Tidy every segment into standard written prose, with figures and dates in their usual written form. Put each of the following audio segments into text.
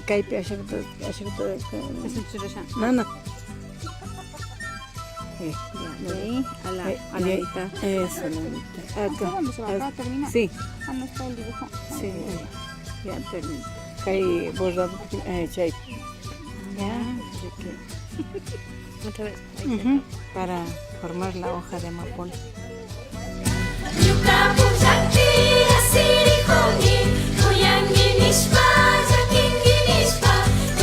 kaypi ashruta No, no. ahí a la mitad. Eso, la mitad. Acá. ¿Dónde se va? ¿Acá termina? Sí, Ah, no está el dibujo. sí. Ya termina. Kay borrado, chay. Ya. Otra vez. Ujú, para formar la hoja de amapola. Yuka pujati asiri hongi Kuyangi nishpa jakingi nishpa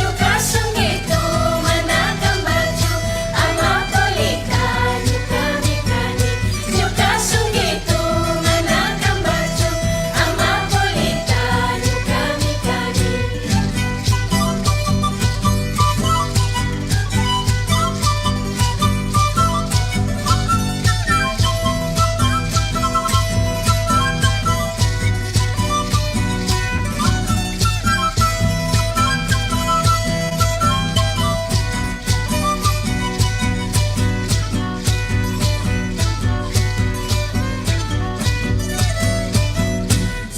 Yuka shungitu manakam baju Amapolita yuka mikani Yuka shungitu manakam baju Amapolita yuka mikani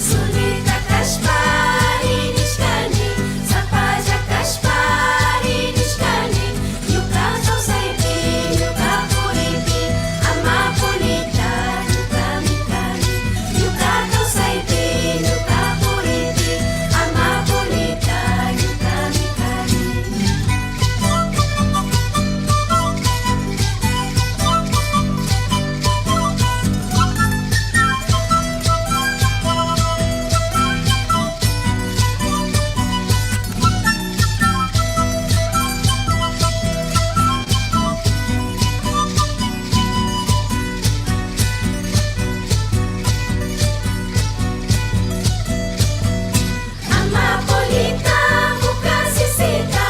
Sunita kashpari nishkani Sapaja kashpari nishkani Yuka sausaipi, yuka puripi Amapolita yuka mikani Yuka sausaipi, yuka puripi Amapolita yuka mikani Amapolita buka sisita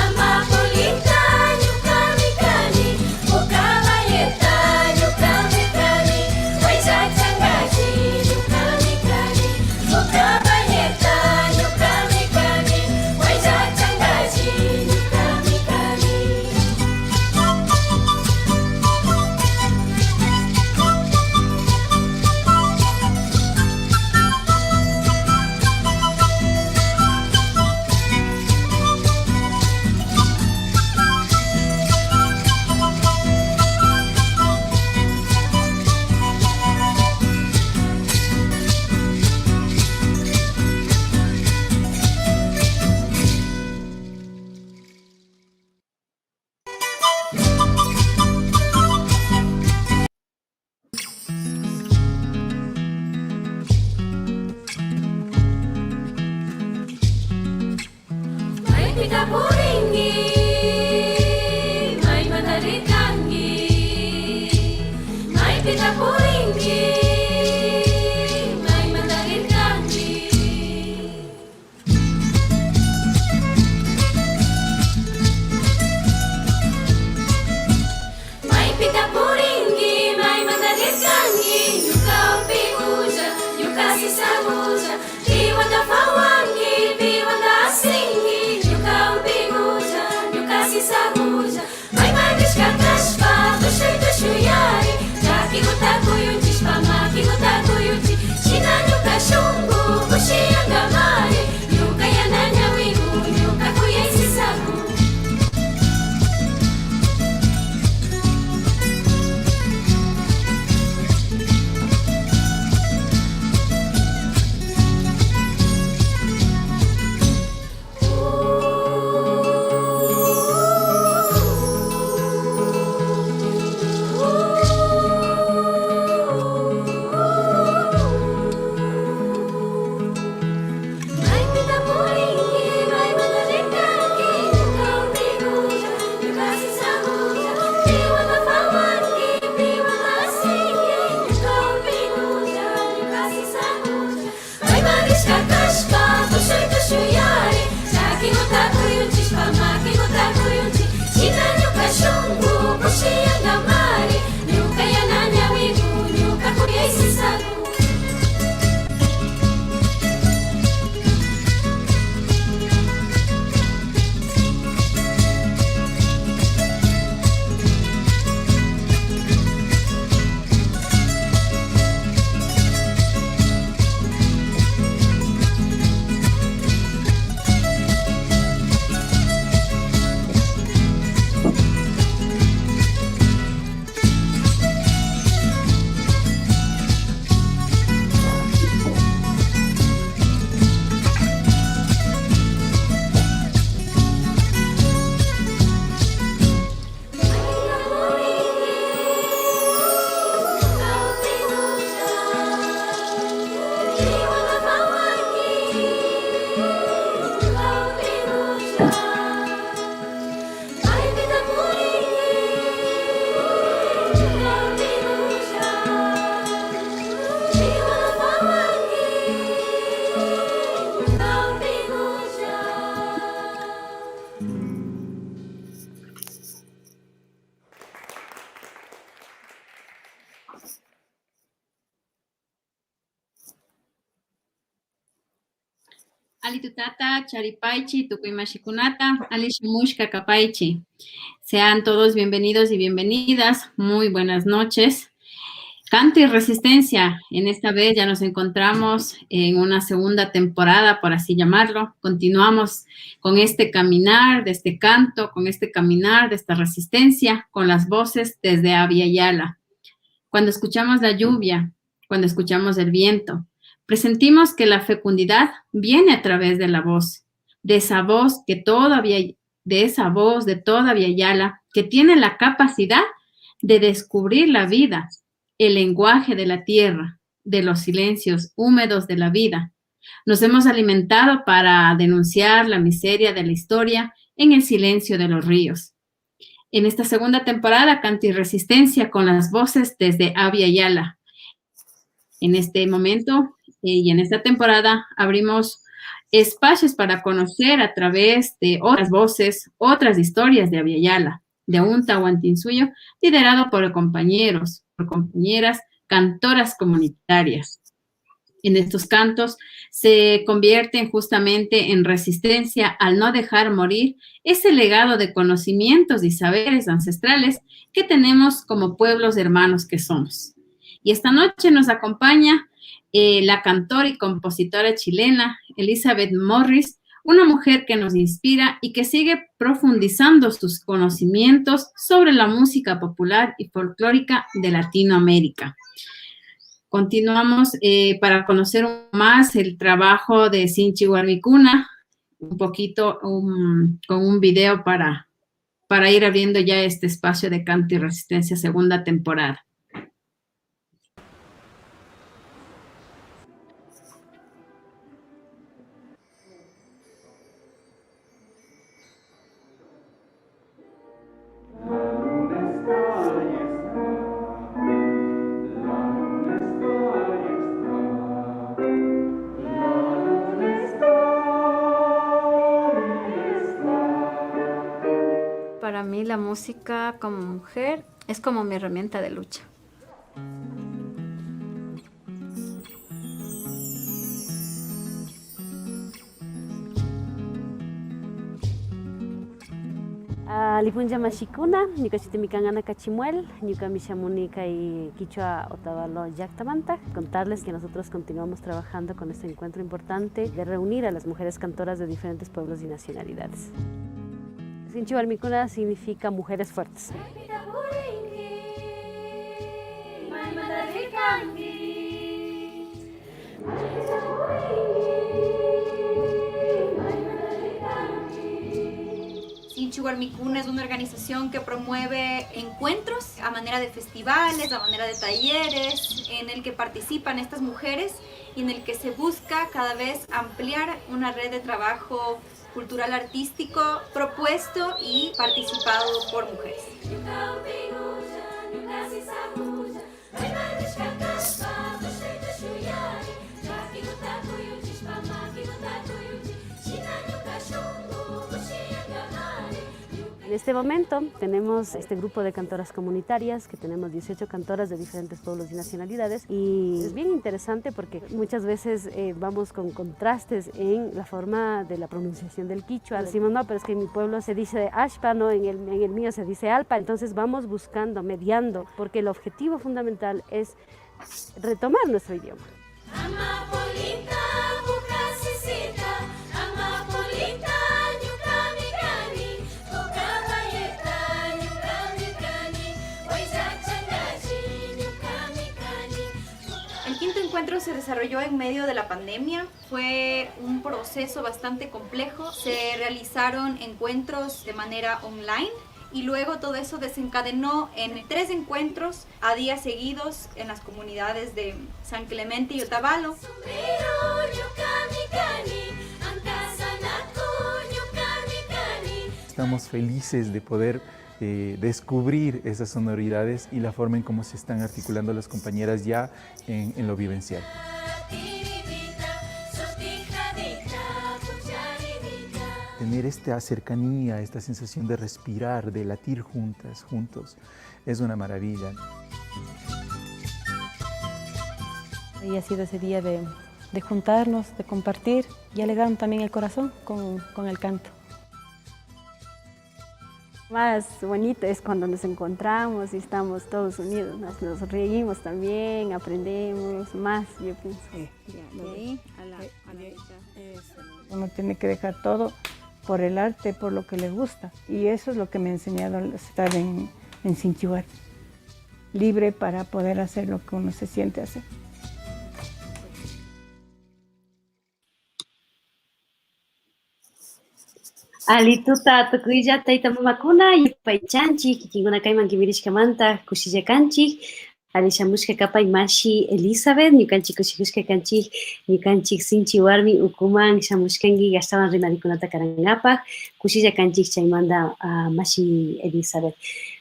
Amapolita yuka mikani Buka bayeta yuka mikani Waisa changaji yuka mikani Buka bayeta yuka mikani Waisa changaji yuka mikani May pita puringi, may manaritangi. May pita puringi, may manaritangi. May pita puringi, may manaritangi. Yuka upikuja, yuka sisaguja. Biwanda fawangi, biwanda asingi. Yuka upikuja, yuka sisaguja. May manishka kashpa, tushuy tushuyari. Jaki utaku yung chishpa Alitutata, Charipaichi, Tukuimashikunata, Alishimushka Kapaichi. Sean todos bienvenidos y bienvenidas. Muy buenas noches. Canto y Resistencia. En esta vez ya nos encontramos en una segunda temporada, por así llamarlo. Continuamos con este caminar de este canto, con este caminar de esta resistencia, con las voces desde Abya Yala. Cuando escuchamos la lluvia, cuando escuchamos el viento, presentimos que la fecundidad viene a través de la voz, de esa voz de toda Abya Yala, que tiene la capacidad de descubrir la vida, el lenguaje de la tierra, de los silencios húmedos de la vida. Nos hemos alimentado para denunciar la miseria de la historia en el silencio de los ríos. En esta segunda temporada, Canto y Resistencia con las voces desde Abya Yala. En este momento y en esta temporada abrimos espacios para conocer a través de otras voces, otras historias de Abya Yala, de un Tahuantinsuyo liderado por compañeras, cantoras comunitarias. En estos cantos se convierten justamente en resistencia al no dejar morir ese legado de conocimientos y saberes ancestrales que tenemos como pueblos hermanos que somos. Y esta noche nos acompaña la cantora y compositora chilena Elizabeth Morris, una mujer que nos inspira y que sigue profundizando sus conocimientos sobre la música popular y folclórica de Latinoamérica. Continuamos para conocer más el trabajo de Sinchi Warmicuna, un poquito con un video para ir abriendo ya este espacio de Canto y Resistencia segunda temporada. Para mí la música como mujer es como mi herramienta de lucha. Lipunja Mashikuna, Ñuka Chitimicangana Cachimuel, Ñuka Mishamunica y Quichua Otavalo Yactamanta. Contarles que nosotros continuamos trabajando con este encuentro importante de reunir a las mujeres cantoras de diferentes pueblos y nacionalidades. Sinchi Warmicuna significa mujeres fuertes. Sinchi Warmicuna es una organización que promueve encuentros a manera de festivales, a manera de talleres, en el que participan estas mujeres y en el que se busca cada vez ampliar una red de trabajo cultural artístico propuesto y participado por mujeres. En este momento tenemos este grupo de cantoras comunitarias, que tenemos 18 cantoras de diferentes pueblos y nacionalidades, y es bien interesante porque muchas veces vamos con contrastes en la forma de la pronunciación del quichua. Decimos, no, pero es que en mi pueblo se dice ashpa, ¿no? En el mío se dice alpa. Entonces vamos buscando, mediando, porque el objetivo fundamental es retomar nuestro idioma. El encuentro se desarrolló en medio de la pandemia, fue un proceso bastante complejo, se realizaron encuentros de manera online y luego todo eso desencadenó en 3 encuentros a días seguidos en las comunidades de San Clemente y Otavalo. Estamos felices de poder descubrir esas sonoridades y la forma en cómo se están articulando las compañeras ya en lo vivencial. Tener esta cercanía, esta sensación de respirar, de latir juntas, juntos, es una maravilla. Y ha sido ese día de juntarnos, de compartir y alegrarnos también el corazón con el canto. Más bonito es cuando nos encontramos y estamos todos unidos, nos reímos también, aprendemos más, yo pienso. Sí. De ahí a la Uno tiene que dejar todo por el arte, por lo que le gusta. Y eso es lo que me enseñaron a estar en Sinchihuar, libre para poder hacer lo que uno se siente hacer. Alituta tukuilla tayta mamakuna yupaychanchik kikuna kayman kimirishkamanta kushillakanchik ali shamushka kapay mashi Elizabeth ñukanchik kushikushka kanchik ñukanchik sinchi warmi ukuman shamushkanki gashtawan rimarikunata karanapaj kushilla kanchik chaymanta mashi Elizabeth.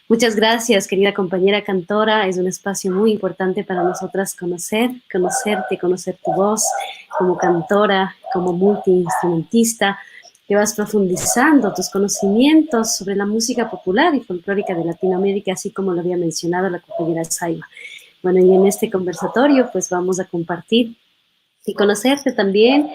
Muchas gracias, querida compañera cantora. Es un espacio muy importante para nosotras conocerte, conocer tu voz como cantora, como multiinstrumentista, que vas profundizando tus conocimientos sobre la música popular y folclórica de Latinoamérica, así como lo había mencionado la compañera Saiba. Bueno, y en este conversatorio pues vamos a compartir y conocerte también,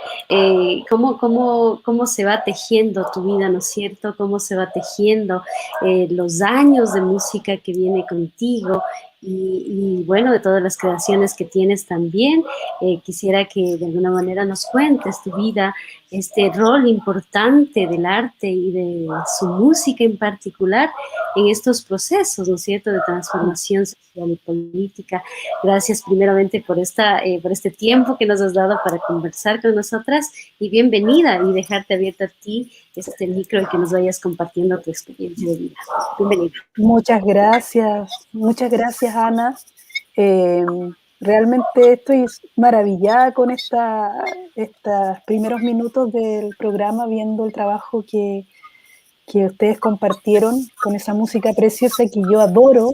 cómo se va tejiendo tu vida, ¿no es cierto? Cómo se va tejiendo los años de música que viene contigo y bueno, de todas las creaciones que tienes también. Quisiera que de alguna manera nos cuentes tu vida, este rol importante del arte y de su música en particular en estos procesos, ¿no es cierto?, de transformación social y política. Gracias primeramente por este tiempo que nos has dado para conversar con nosotras y bienvenida y dejarte abierto a ti este micro y que nos vayas compartiendo tu experiencia de vida. Bienvenida. Muchas gracias Ana. Realmente estoy maravillada con estos primeros minutos del programa, viendo el trabajo que ustedes compartieron con esa música preciosa que yo adoro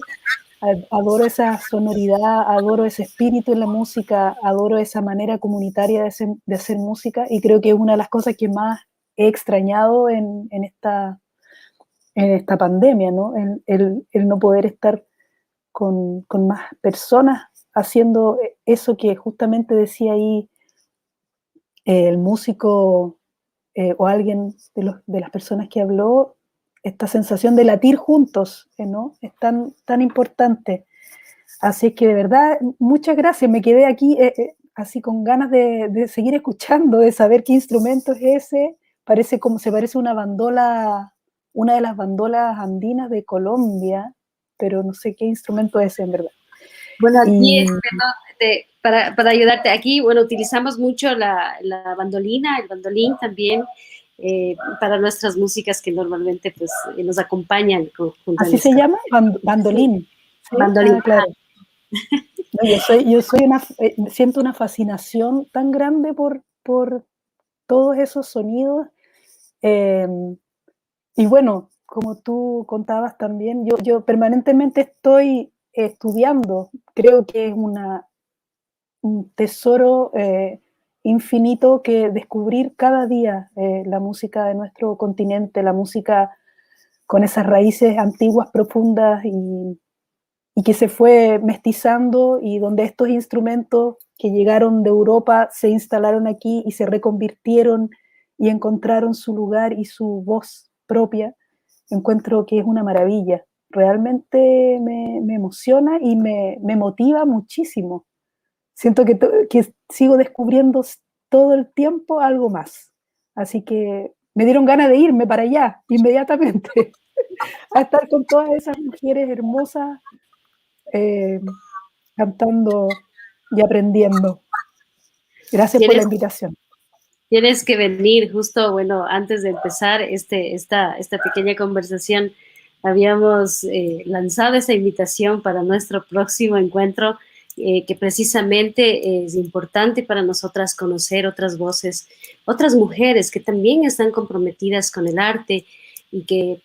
esa sonoridad, adoro ese espíritu en la música, adoro esa manera comunitaria de hacer música y creo que es una de las cosas que más he extrañado en esta pandemia, ¿no? El no poder estar con más personas haciendo eso que justamente decía ahí el músico o alguien de las personas que habló, esta sensación de latir juntos, ¿no? Es tan importante. Así que de verdad, muchas gracias. Me quedé aquí así con ganas de seguir escuchando, de saber qué instrumento es ese. Se parece una bandola, una de las bandolas andinas de Colombia, pero no sé qué instrumento es en verdad. Bueno, aquí para ayudarte, aquí, bueno, utilizamos mucho la bandolina, el bandolín también, para nuestras músicas que normalmente pues nos acompañan. ¿Así se llama? Bandolín. ¿Sí? Bandolín. Claro. No, siento una fascinación tan grande por todos esos sonidos. Y bueno, como tú contabas también, yo permanentemente estoy estudiando. Creo que es un tesoro infinito que descubrir cada día, la música de nuestro continente, la música con esas raíces antiguas, profundas y que se fue mestizando y donde estos instrumentos que llegaron de Europa se instalaron aquí y se reconvirtieron y encontraron su lugar y su voz propia. Encuentro que es una maravilla. Realmente me emociona y me motiva muchísimo. Siento que sigo descubriendo todo el tiempo algo más. Así que me dieron ganas de irme para allá inmediatamente a estar con todas esas mujeres hermosas cantando y aprendiendo. Gracias por la invitación. Tienes que venir justo, bueno, antes de empezar esta pequeña conversación, habíamos lanzado esa invitación para nuestro próximo encuentro, que precisamente es importante para nosotras conocer otras voces, otras mujeres que también están comprometidas con el arte y que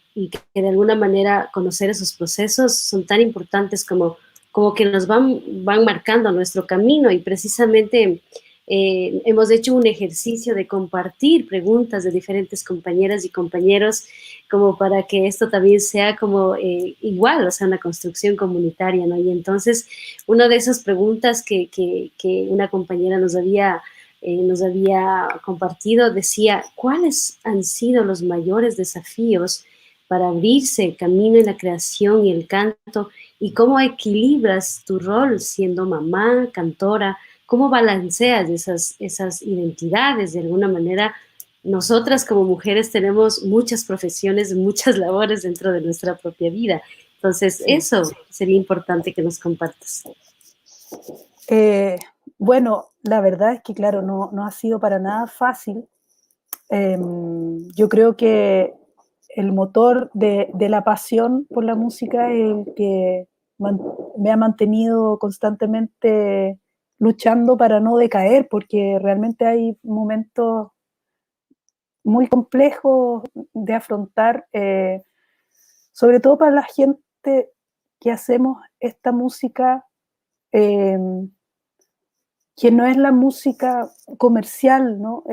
de alguna manera conocer esos procesos son tan importantes como que nos van marcando nuestro camino y precisamente hemos hecho un ejercicio de compartir preguntas de diferentes compañeras y compañeros como para que esto también sea como igual, o sea, una construcción comunitaria, ¿no? Y entonces, una de esas preguntas que una compañera nos había compartido decía, ¿cuáles han sido los mayores desafíos para abrirse camino en la creación y el canto? ¿Y cómo equilibras tu rol siendo mamá, cantora? ¿Cómo balanceas esas identidades? De alguna manera, nosotras como mujeres tenemos muchas profesiones, muchas labores dentro de nuestra propia vida. Entonces, Sí. eso sería importante que nos compartas. Bueno, la verdad es que, claro, no ha sido para nada fácil. Yo creo que el motor de la pasión por la música es el que me ha mantenido constantemente luchando para no decaer, porque realmente hay momentos muy complejos de afrontar, sobre todo para la gente que hacemos esta música, que no es la música comercial, ¿no?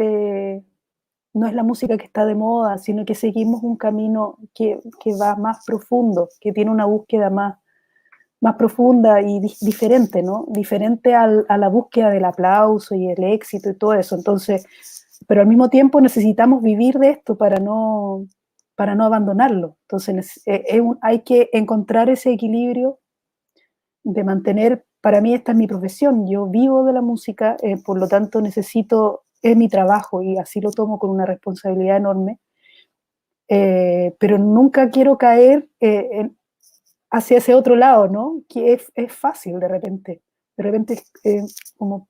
No es la música que está de moda, sino que seguimos un camino que va más profundo, que tiene una búsqueda más profunda y diferente, ¿no? Diferente a la búsqueda del aplauso y el éxito y todo eso. Entonces, pero al mismo tiempo necesitamos vivir de esto para no abandonarlo. Entonces, hay que encontrar ese equilibrio de mantener, para mí esta es mi profesión, yo vivo de la música, por lo tanto es mi trabajo y así lo tomo con una responsabilidad enorme, pero nunca quiero caer hacia ese otro lado, ¿no? Que es fácil de repente como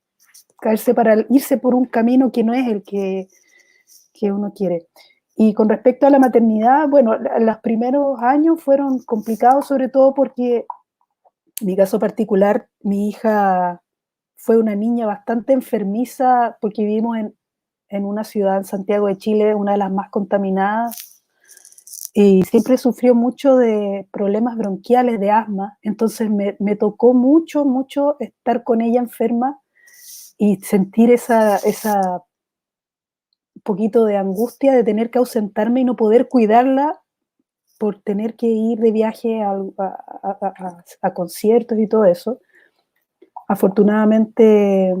caerse para irse por un camino que no es el que uno quiere. Y con respecto a la maternidad, bueno, los primeros años fueron complicados, sobre todo porque, en mi caso particular, mi hija fue una niña bastante enfermiza, porque vivimos en una ciudad, en Santiago de Chile, una de las más contaminadas, y siempre sufrió mucho de problemas bronquiales, de asma. Entonces me tocó mucho estar con ella enferma y sentir esa poquito de angustia de tener que ausentarme y no poder cuidarla por tener que ir de viaje a conciertos y todo eso. Afortunadamente,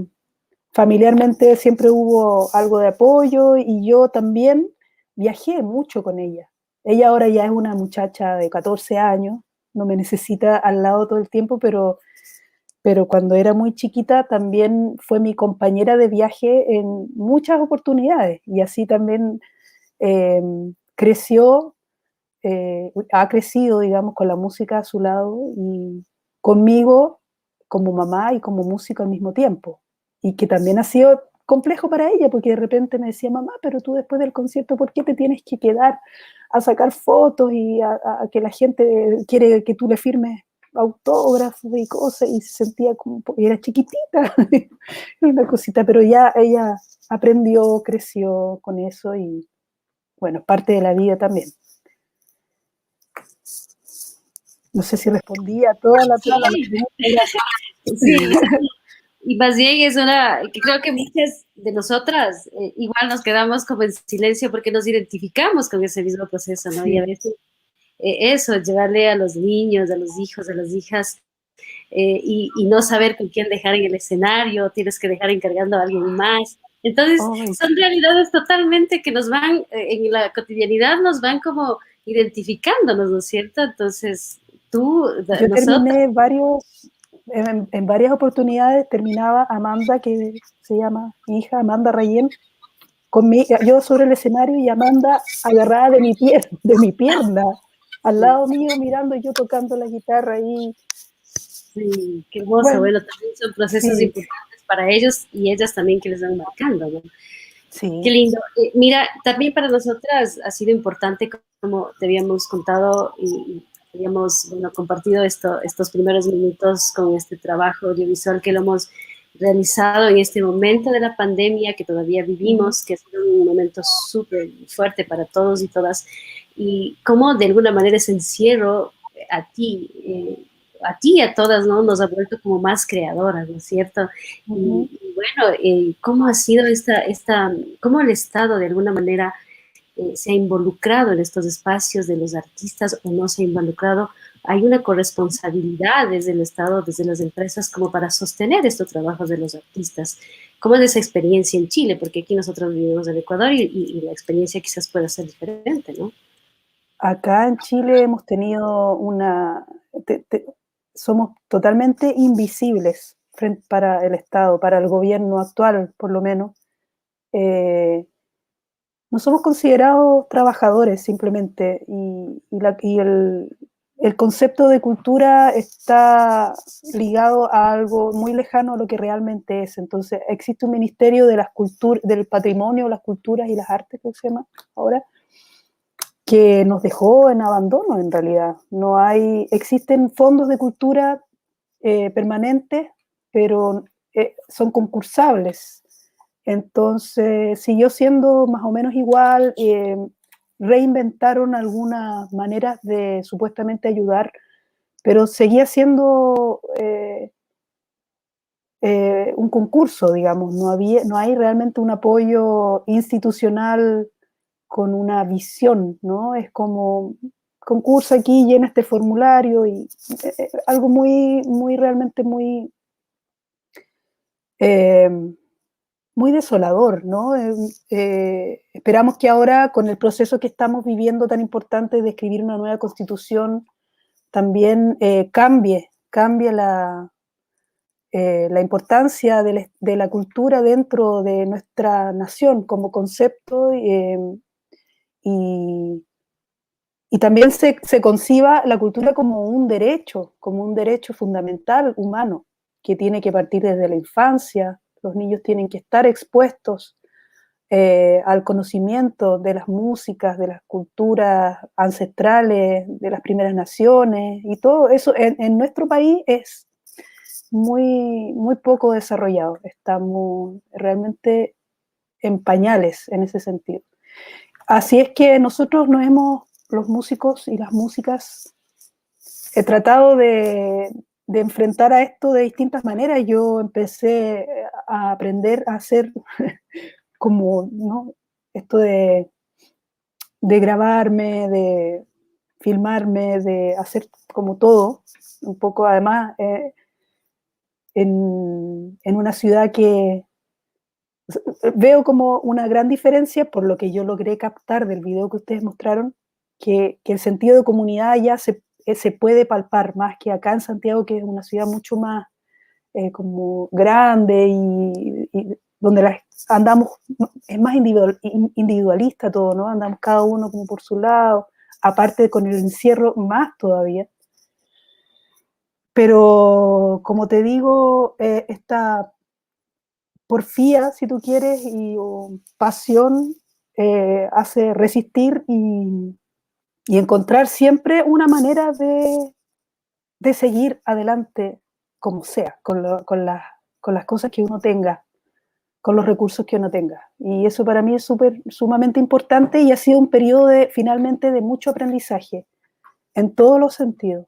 familiarmente siempre hubo algo de apoyo y yo también viajé mucho con ella. Ella ahora ya es una muchacha de 14 años, no me necesita al lado todo el tiempo, pero cuando era muy chiquita también fue mi compañera de viaje en muchas oportunidades y así también ha crecido, digamos, con la música a su lado y conmigo como mamá y como músico al mismo tiempo. Y que también ha sido complejo para ella, porque de repente me decía, mamá, pero tú después del concierto, ¿por qué te tienes que quedar a sacar fotos y a que la gente quiere que tú le firmes autógrafos y cosas? Y se sentía como, y era chiquitita, una cosita, pero ya ella aprendió, creció con eso y bueno, es parte de la vida también. No sé si respondí a toda la pregunta. Sí, y más bien es una, que creo que muchas de nosotras igual nos quedamos como en silencio porque nos identificamos con ese mismo proceso, ¿no? Sí. Y a veces eso, llevarle a los niños, a los hijos, a las hijas, y no saber con quién dejar en el escenario, tienes que dejar encargando a alguien más. Entonces, son realidades totalmente que nos van, en la cotidianidad nos van como identificándonos, ¿no es cierto? Entonces, yo terminé en varias oportunidades, terminaba Amanda, que se llama mi hija, Amanda Rayén, yo sobre el escenario y Amanda agarrada de mi pierna, al lado mío mirando, yo tocando la guitarra ahí. Sí, qué hermoso. Bueno, también son procesos importantes para ellos y ellas también que les van marcando, ¿no? Sí. Qué lindo. Mira, también para nosotras ha sido importante, como te habíamos contado y habíamos compartido estos primeros minutos con este trabajo audiovisual que lo hemos realizado en este momento de la pandemia que todavía vivimos, que ha sido un momento súper fuerte para todos y todas, y cómo de alguna manera ese encierro a ti a ti y a todas, ¿no? Nos ha vuelto como más creadoras, ¿no es cierto? Y bueno, ¿cómo ha sido cómo el Estado de alguna manera se ha involucrado en estos espacios de los artistas o no se ha involucrado? Hay una corresponsabilidad desde el Estado, desde las empresas, como para sostener estos trabajos de los artistas. ¿Cómo es esa experiencia en Chile? Porque aquí nosotros vivimos en Ecuador y la experiencia quizás pueda ser diferente, ¿no? Acá en Chile hemos tenido somos totalmente invisibles para el Estado, para el gobierno actual, por lo menos. No somos considerados trabajadores simplemente, y el concepto de cultura está ligado a algo muy lejano a lo que realmente es. Entonces, existe un ministerio de del patrimonio, las culturas y las artes, que se llama ahora, que nos dejó en abandono en realidad. Existen fondos de cultura permanentes, pero son concursables. Entonces siguió siendo más o menos igual. Reinventaron algunas maneras de supuestamente ayudar, pero seguía siendo un concurso, digamos. No hay realmente un apoyo institucional con una visión, ¿no? Es como, concursa aquí, llena este formulario, y algo realmente muy desolador, ¿no? Esperamos que ahora, con el proceso que estamos viviendo tan importante de escribir una nueva constitución, también cambie la importancia de la cultura dentro de nuestra nación como concepto, y también se conciba la cultura como un derecho fundamental humano, que tiene que partir desde la infancia. Los niños tienen que estar expuestos al conocimiento de las músicas, de las culturas ancestrales, de las primeras naciones, y todo eso en nuestro país es muy, muy poco desarrollado. Estamos realmente en pañales en ese sentido. Así es que nosotros los músicos y las músicas, he tratado de enfrentar a esto de distintas maneras. Yo empecé a aprender a hacer como, ¿no? Esto de grabarme, de filmarme, de hacer como todo, un poco además en una ciudad que veo como una gran diferencia, por lo que yo logré captar del video que ustedes mostraron, que el sentido de comunidad ya se puede palpar más que acá en Santiago, que es una ciudad mucho más como grande, y donde andamos, es más individualista todo, ¿no? Andamos cada uno como por su lado, aparte con el encierro más todavía. Pero como te digo, esta porfía, si tú quieres, o pasión, hace resistir y encontrar siempre una manera de seguir adelante, como sea, con las cosas que uno tenga, con los recursos que uno tenga. Y eso para mí es sumamente importante, y ha sido un periodo finalmente de mucho aprendizaje, en todos los sentidos.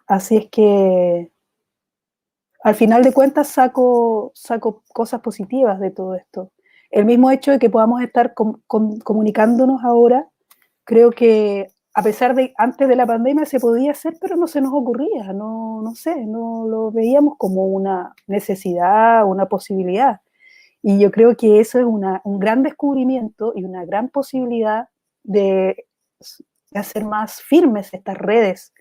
Así es que al final de cuentas saco cosas positivas de todo esto. El mismo hecho de que podamos estar comunicándonos ahora, creo que a pesar de antes de la pandemia se podía hacer, pero no se nos ocurría, no sé, no lo veíamos como una necesidad, una posibilidad. Y yo creo que eso es un gran descubrimiento y una gran posibilidad de hacer más firmes estas redes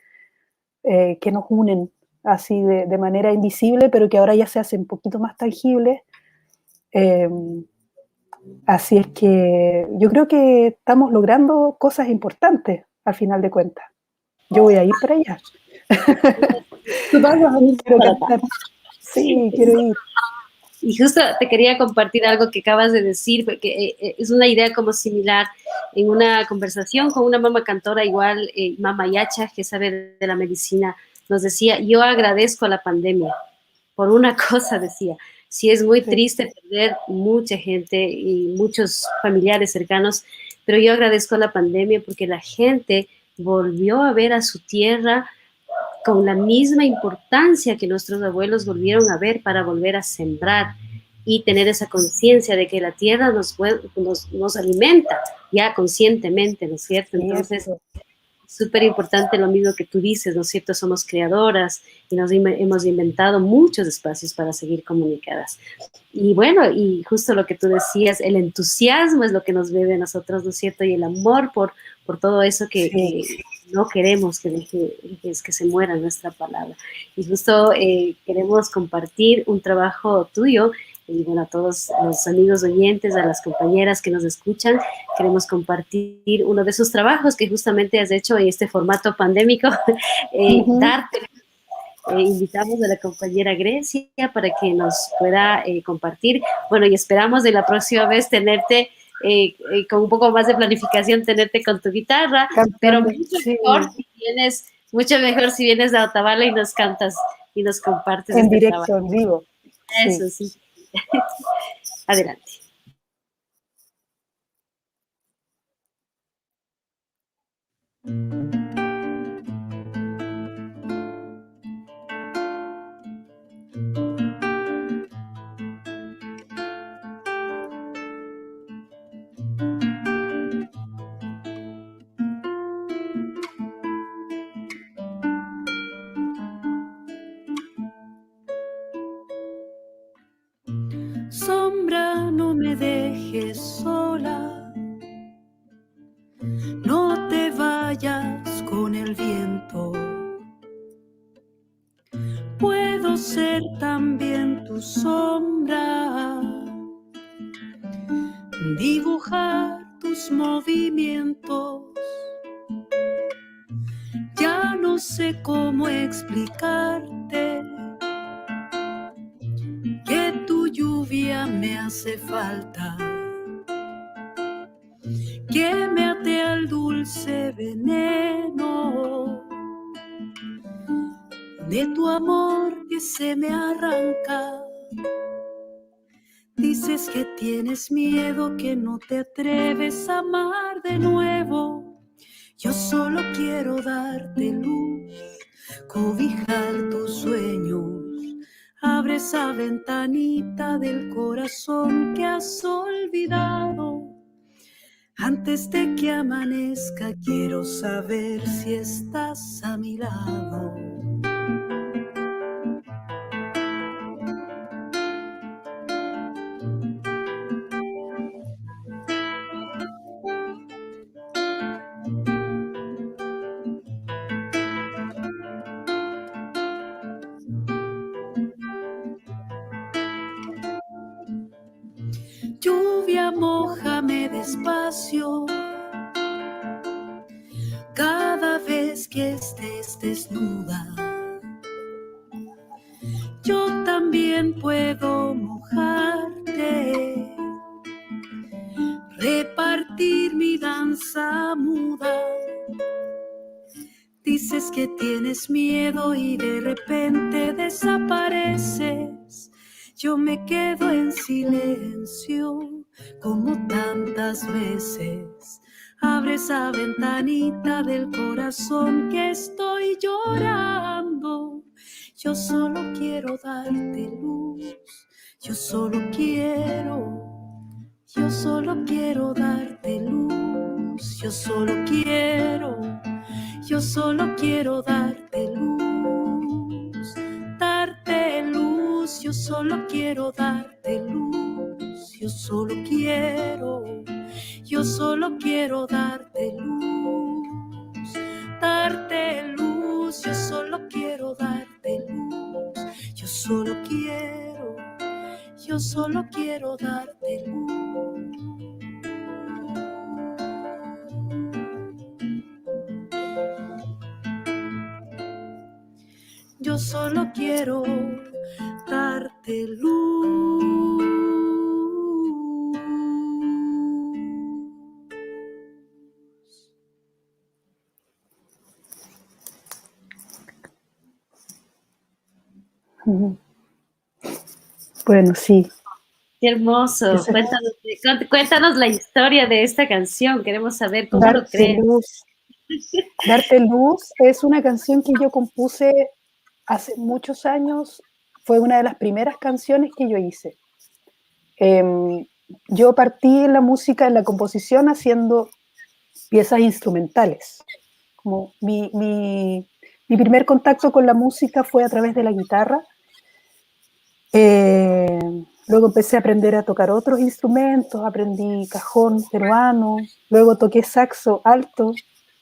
que nos unen así de manera invisible, pero que ahora ya se hacen un poquito más tangibles. Así es que yo creo que estamos logrando cosas importantes al final de cuentas. Yo voy a ir para allá. Tú vas a venir para acá. Sí, quiero ir. Y justo te quería compartir algo que acabas de decir, porque es una idea como similar. En una conversación con una mamá cantora igual, Mama Yacha, que sabe de la medicina, nos decía: yo agradezco a la pandemia por una cosa, decía, sí es muy triste perder mucha gente y muchos familiares cercanos, pero yo agradezco a la pandemia porque la gente volvió a ver a su tierra con la misma importancia que nuestros abuelos volvieron a ver para volver a sembrar y tener esa conciencia de que la tierra nos alimenta ya conscientemente, ¿no es cierto? Entonces, súper importante lo mismo que tú dices, ¿no es cierto? Somos creadoras y hemos inventado muchos espacios para seguir comunicadas. Y bueno, y justo lo que tú decías, el entusiasmo es lo que nos bebe a nosotros, ¿no es cierto? Y el amor por todo eso que no queremos que se muera nuestra palabra. Y justo queremos compartir un trabajo tuyo, y bueno, a todos los amigos oyentes, a las compañeras que nos escuchan, queremos compartir uno de esos trabajos que justamente has hecho en este formato pandémico, darte. Invitamos a la compañera Grecia para que nos pueda compartir. Bueno, y esperamos de la próxima vez tenerte con un poco más de planificación, tenerte con tu guitarra, pero mucho mejor si vienes a Otavalo y nos cantas y nos compartes en este directo, trabajo. en vivo. Eso sí. Adelante. Sombra, no me dejes sola, no te vayas con el viento. Puedo ser también tu sombra, dibujar tus movimientos. Ya no sé cómo explicarte que tu lluvia me hace falta, que me ate al dulce veneno de tu amor que se me arranca. Dices que tienes miedo, que no te atreves a amar de nuevo. Yo solo quiero darte luz, cobijar tus sueños. Abre esa ventanita del corazón que has olvidado. Antes de que amanezca quiero saber si estás a mi lado. Lluvia, mójame despacio cada vez que estés desnuda. Yo también puedo mojarte, repartir mi danza muda. Dices que tienes miedo y de repente desapareces. Yo me quedo en silencio como tantas veces. Abre esa ventanita del corazón que estoy llorando. Yo solo quiero darte luz. Yo solo quiero darte luz. Yo solo quiero darte luz. Darte luz. Yo solo quiero darte luz. Yo solo quiero darte luz. Darte luz. Yo solo quiero darte luz. Yo solo quiero darte luz. Yo solo quiero darte luz. Bueno, sí. Qué hermoso. Cuéntanos la historia de esta canción. Queremos saber cómo lo crees. Darte Luz es una canción que yo compuse hace muchos años. Fue una de las primeras canciones que yo hice. Yo partí en la música, en la composición, haciendo piezas instrumentales. Como mi primer contacto con la música fue a través de la guitarra. Luego empecé a aprender a tocar otros instrumentos, aprendí cajón peruano, luego toqué saxo alto,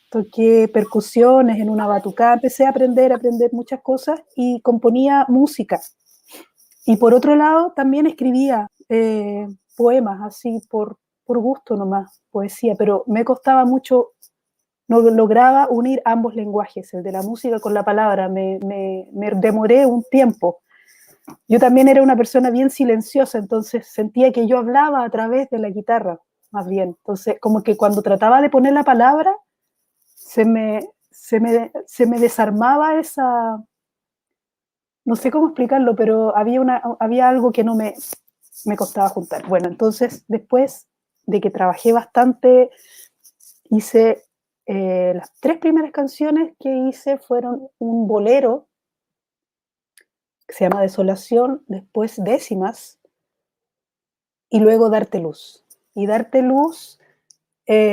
toqué percusiones en una batucada, empecé a aprender muchas cosas y componía música. Y por otro lado también escribía poemas, así por gusto nomás, poesía, pero me costaba mucho, no lograba unir ambos lenguajes, el de la música con la palabra, me demoré un tiempo. Yo también era una persona bien silenciosa, entonces sentía que yo hablaba a través de la guitarra, más bien. Entonces, como que cuando trataba de poner la palabra, se me desarmaba esa... No sé cómo explicarlo, pero había algo que no me costaba juntar. Bueno, entonces, después de que trabajé bastante, hice... las 3 primeras canciones que hice fueron un bolero, que se llama Desolación, después Décimas, y luego Darte Luz. Y Darte Luz,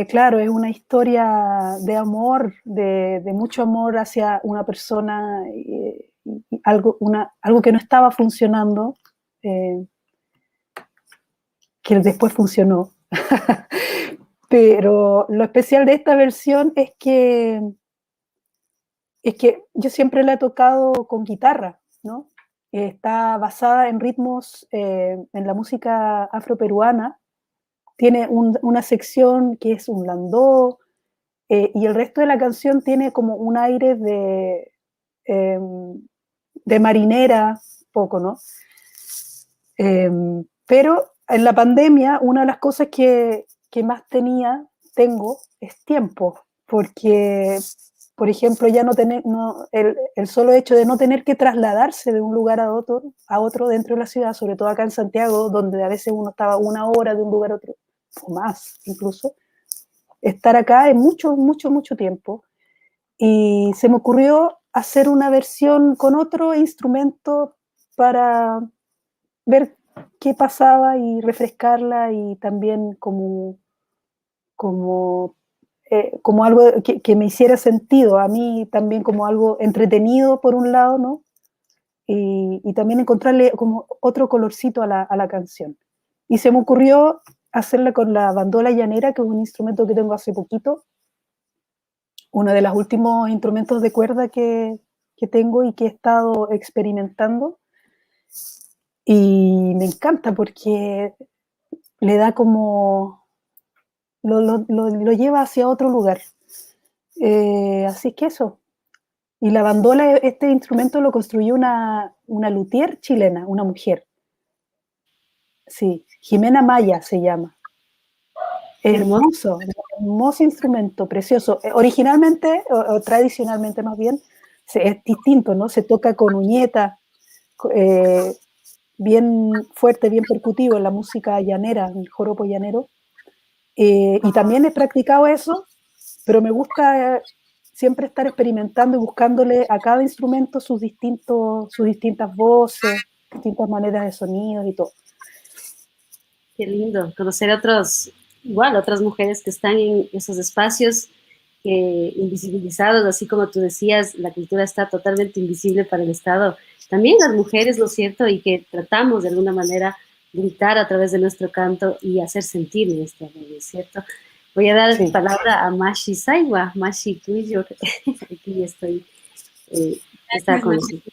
claro, es una historia de amor, de mucho amor hacia una persona, algo que no estaba funcionando, que después funcionó. Pero lo especial de esta versión es que yo siempre la he tocado con guitarra, ¿no? Está basada en ritmos, en la música afroperuana. Tiene una sección que es un landó, y el resto de la canción tiene como un aire de marinera, poco, ¿no? Pero en la pandemia, una de las cosas que más tengo, es tiempo, porque, por ejemplo, ya el solo hecho de no tener que trasladarse de un lugar a otro dentro de la ciudad, sobre todo acá en Santiago, donde a veces uno estaba 1 hora de un lugar a otro, o más incluso, estar acá es mucho, mucho, mucho tiempo. Y se me ocurrió hacer una versión con otro instrumento para ver qué pasaba y refrescarla, y también como algo que me hiciera sentido a mí, también como algo entretenido por un lado, ¿no? Y también encontrarle como otro colorcito a la canción. Y se me ocurrió hacerla con la bandola llanera, que es un instrumento que tengo hace poquito, uno de los últimos instrumentos de cuerda que tengo y que he estado experimentando. Y me encanta porque le da como... Lo lleva hacia otro lugar. Así que eso. Y la bandola, este instrumento lo construyó una luthier chilena, una mujer. Sí, Jimena Maya se llama. Hermoso, hermoso instrumento, precioso. Originalmente, o tradicionalmente más bien, es distinto, ¿no? Se toca con uñeta, bien fuerte, bien percutivo en la música llanera, en el joropo llanero. Y también he practicado eso, pero me gusta siempre estar experimentando y buscándole a cada instrumento sus distintas voces, distintas maneras de sonidos y todo. Qué lindo conocer otras mujeres que están en esos espacios invisibilizados, así como tú decías, la cultura está totalmente invisible para el Estado. También las mujeres, ¿no es cierto? Y que tratamos de alguna manera gritar a través de nuestro canto y hacer sentir nuestra voz, ¿no es cierto? Voy a dar palabra a Mashi Saiwa. Mashi, tú y yo, aquí estoy. Está con nosotros.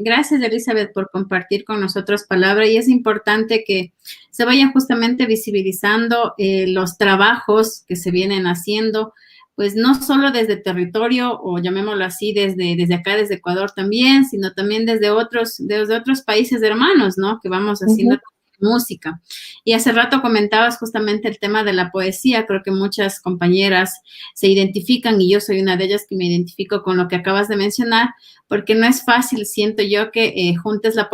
Gracias, Elizabeth, por compartir con nosotros palabra, y es importante que se vayan justamente visibilizando los trabajos que se vienen haciendo, pues no solo desde territorio, o llamémoslo así, desde acá, desde Ecuador también, sino también desde otros países hermanos, ¿no? Que vamos haciendo música. Y hace rato comentabas justamente el tema de la poesía. Creo que muchas compañeras se identifican, y yo soy una de ellas que me identifico con lo que acabas de mencionar, porque no es fácil, siento yo, que juntes la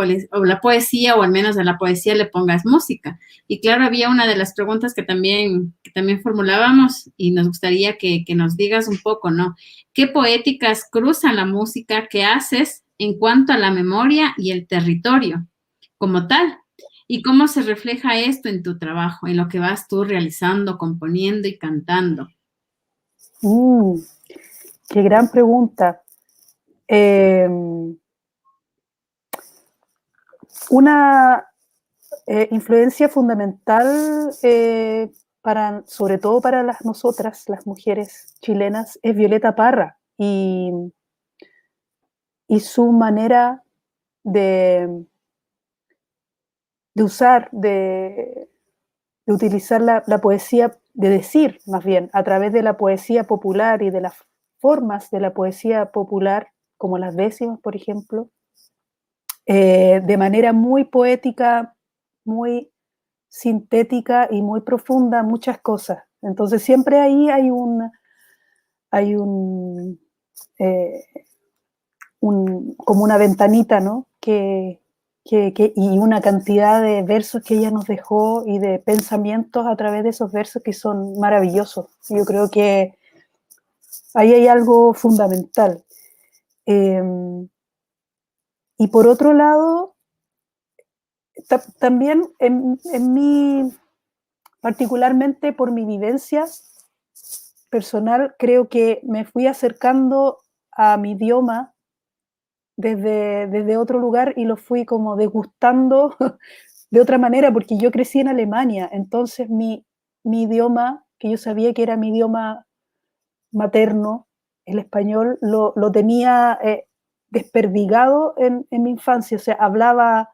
poesía, o al menos a la poesía le pongas música. Y claro, había una de las preguntas que también formulábamos, y nos gustaría que nos digas un poco, ¿no? ¿Qué poéticas cruzan la música que haces en cuanto a la memoria y el territorio como tal? ¿Y cómo se refleja esto en tu trabajo, en lo que vas tú realizando, componiendo y cantando? Qué gran pregunta. Una influencia fundamental, sobre todo para nosotras, las mujeres chilenas, es Violeta Parra y su manera de usar, de utilizar la poesía, de decir más bien, a través de la poesía popular y de las formas de la poesía popular, como las décimas, por ejemplo, de manera muy poética, muy sintética y muy profunda, muchas cosas. Entonces siempre ahí hay como una ventanita, ¿no? Y una cantidad de versos que ella nos dejó y de pensamientos a través de esos versos que son maravillosos. Yo creo que ahí hay algo fundamental. Y por otro lado, también en mí, particularmente por mi vivencia personal, creo que me fui acercando a mi idioma desde otro lugar y lo fui como degustando de otra manera, porque yo crecí en Alemania, entonces mi idioma, que yo sabía que era mi idioma materno, el español, lo tenía desperdigado en mi infancia, o sea, hablaba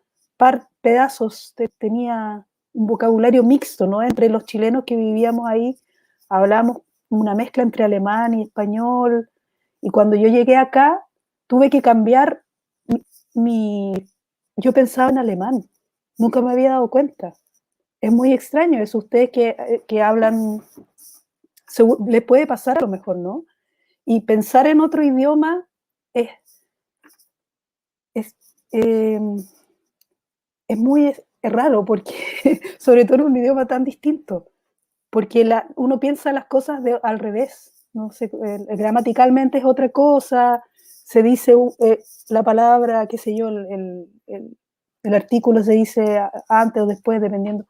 pedazos, tenía un vocabulario mixto, ¿no? Entre los chilenos que vivíamos ahí, hablábamos una mezcla entre alemán y español, y cuando yo llegué acá, tuve que cambiar yo pensaba en alemán, nunca me había dado cuenta. Es muy extraño eso, ustedes que hablan, les puede pasar a lo mejor, ¿no? Y pensar en otro idioma es muy raro, porque sobre todo en un idioma tan distinto, porque uno piensa las cosas al revés, no sé, gramaticalmente es otra cosa, se dice la palabra, qué sé yo, el artículo se dice antes o después, dependiendo.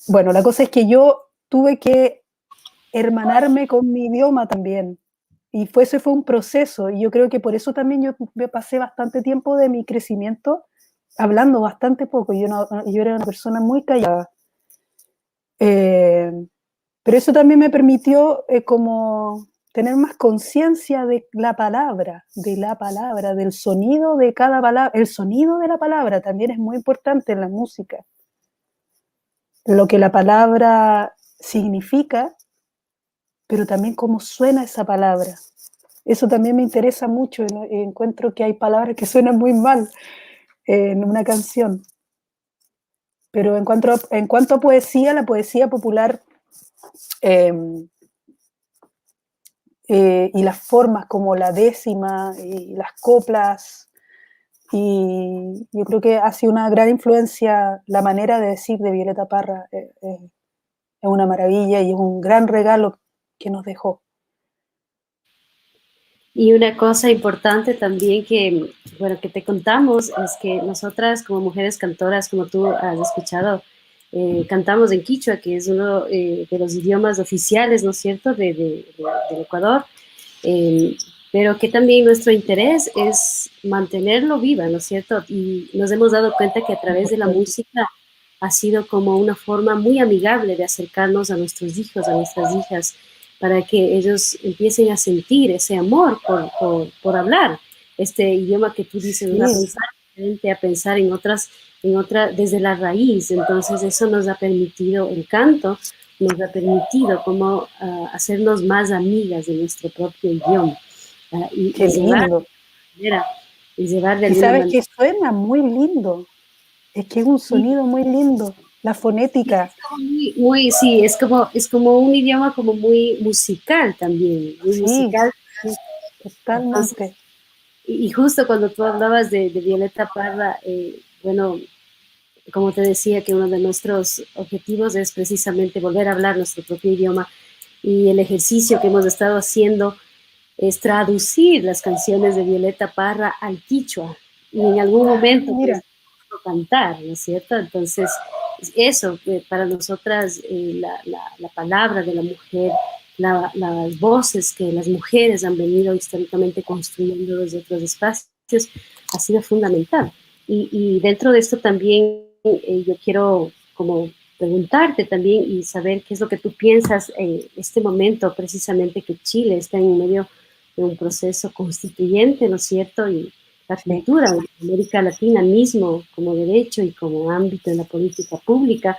Bueno, la cosa es que yo tuve que hermanarme con mi idioma también, y ese fue un proceso, y yo creo que por eso también yo pasé bastante tiempo de mi crecimiento hablando bastante poco. Yo era una persona muy callada. Pero eso también me permitió como tener más conciencia de la palabra, del sonido de cada palabra. El sonido de la palabra también es muy importante en la música. Lo que la palabra significa, pero también cómo suena esa palabra. Eso también me interesa mucho. Encuentro que hay palabras que suenan muy mal en una canción. Pero en cuanto a poesía, la poesía popular y las formas como la décima y las coplas, y yo creo que ha sido una gran influencia la manera de decir de Violeta Parra. Es una maravilla y es un gran regalo que nos dejó. Y una cosa importante también que te contamos es que nosotras como mujeres cantoras, como tú has escuchado, cantamos en quichua, que es uno de los idiomas oficiales, ¿no es cierto?, del Ecuador, pero que también nuestro interés es mantenerlo viva, ¿no es cierto? Y nos hemos dado cuenta que a través de la música ha sido como una forma muy amigable de acercarnos a nuestros hijos, a nuestras hijas, para que ellos empiecen a sentir ese amor por hablar este idioma que tú dices, sí. A pensar diferente, a pensar en otra, desde la raíz. Entonces eso nos ha permitido, el canto nos ha permitido como hacernos más amigas de nuestro propio idioma. Qué lindo. Y llevar de y sabes que suena muy lindo. Es que es un sonido muy lindo, la fonética. Sí, es como un idioma como muy musical también, muy Sí, musical. sí, Entonces, totalmente. y justo cuando tú hablabas de Violeta Parra, bueno, como te decía, que uno de nuestros objetivos es precisamente volver a hablar nuestro propio idioma, y el ejercicio que hemos estado haciendo es traducir las canciones de Violeta Parra al quichua, y en algún momento Mira, pues cantar, ¿no es cierto? Entonces, eso, para nosotras, la palabra de la mujer, las voces que las mujeres han venido históricamente construyendo desde otros espacios, ha sido fundamental. Y dentro de esto también yo quiero como preguntarte también y saber qué es lo que tú piensas en este momento, precisamente que Chile está en medio de un proceso constituyente, ¿no es cierto? Y la cultura de América Latina mismo, como derecho y como ámbito de la política pública,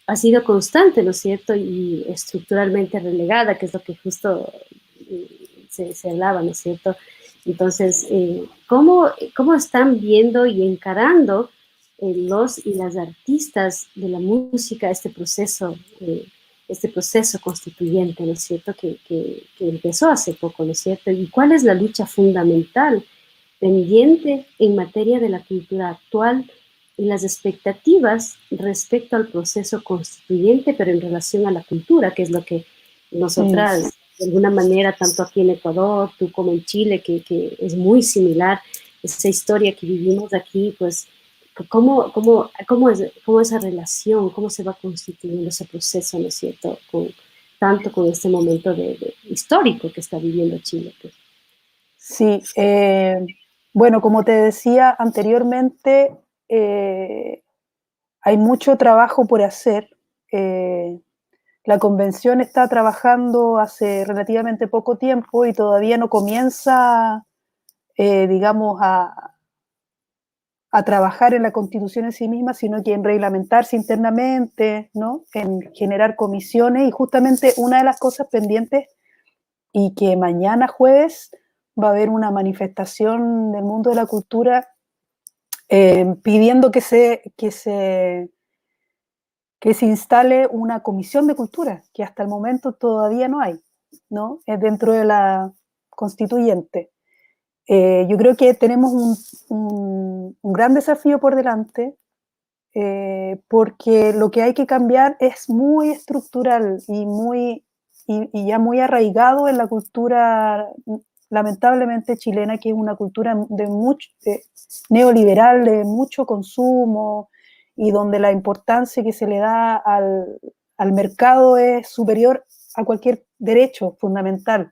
ha sido constante, ¿no es cierto? Y estructuralmente relegada, que es lo que justo se hablaba, ¿no es cierto? Entonces, ¿cómo están viendo y encarando los y las artistas de la música este proceso constituyente, ¿no es cierto? Que empezó hace poco, ¿no es cierto? ¿Y cuál es la lucha fundamental pendiente en materia de la cultura actual y las expectativas respecto al proceso constituyente, pero en relación a la cultura, que es lo que nosotras, de alguna manera, tanto aquí en Ecuador, tú como en Chile, que es muy similar, esa historia que vivimos aquí, pues, ¿cómo es esa relación, cómo se va constituyendo ese proceso, ¿no es cierto?, tanto con este momento histórico que está viviendo Chile, pues. sí. Bueno, como te decía anteriormente, hay mucho trabajo por hacer. La convención está trabajando hace relativamente poco tiempo y todavía no comienza, digamos, a trabajar en la constitución en sí misma, sino que en reglamentarse internamente, ¿no? En generar comisiones, y justamente una de las cosas pendientes, y que mañana jueves va a haber una manifestación del mundo de la cultura pidiendo que se instale una comisión de cultura, que hasta el momento todavía no hay, ¿no? Es dentro de la constituyente. Yo creo que tenemos un gran desafío por delante, porque lo que hay que cambiar es muy estructural y ya muy arraigado en la cultura, lamentablemente chilena, que es una cultura neoliberal, de mucho consumo, y donde la importancia que se le da al mercado es superior a cualquier derecho fundamental.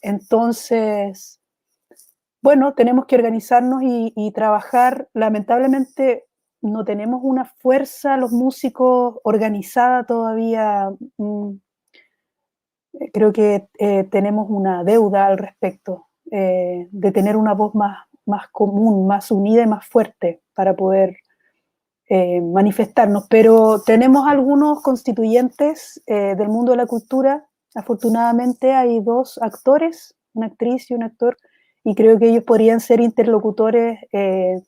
Entonces, bueno, tenemos que organizarnos y trabajar. Lamentablemente no tenemos una fuerza, los músicos, organizada todavía. Creo que tenemos una deuda al respecto, de tener una voz más común, más unida y más fuerte para poder manifestarnos. Pero tenemos algunos constituyentes del mundo de la cultura. Afortunadamente hay 2 actores, una actriz y un actor, y creo que ellos podrían ser interlocutores de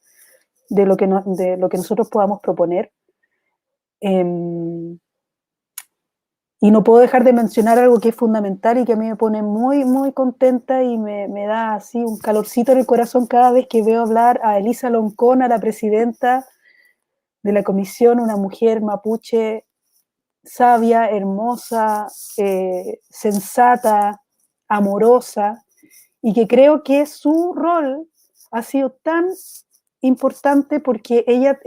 lo que nosotros podamos proponer. Y no puedo dejar de mencionar algo que es fundamental y que a mí me pone muy, muy contenta, y me da así un calorcito en el corazón cada vez que veo hablar a Elisa Loncón, a la presidenta de la comisión, una mujer mapuche sabia, hermosa, sensata, amorosa, y que creo que su rol ha sido tan importante porque ella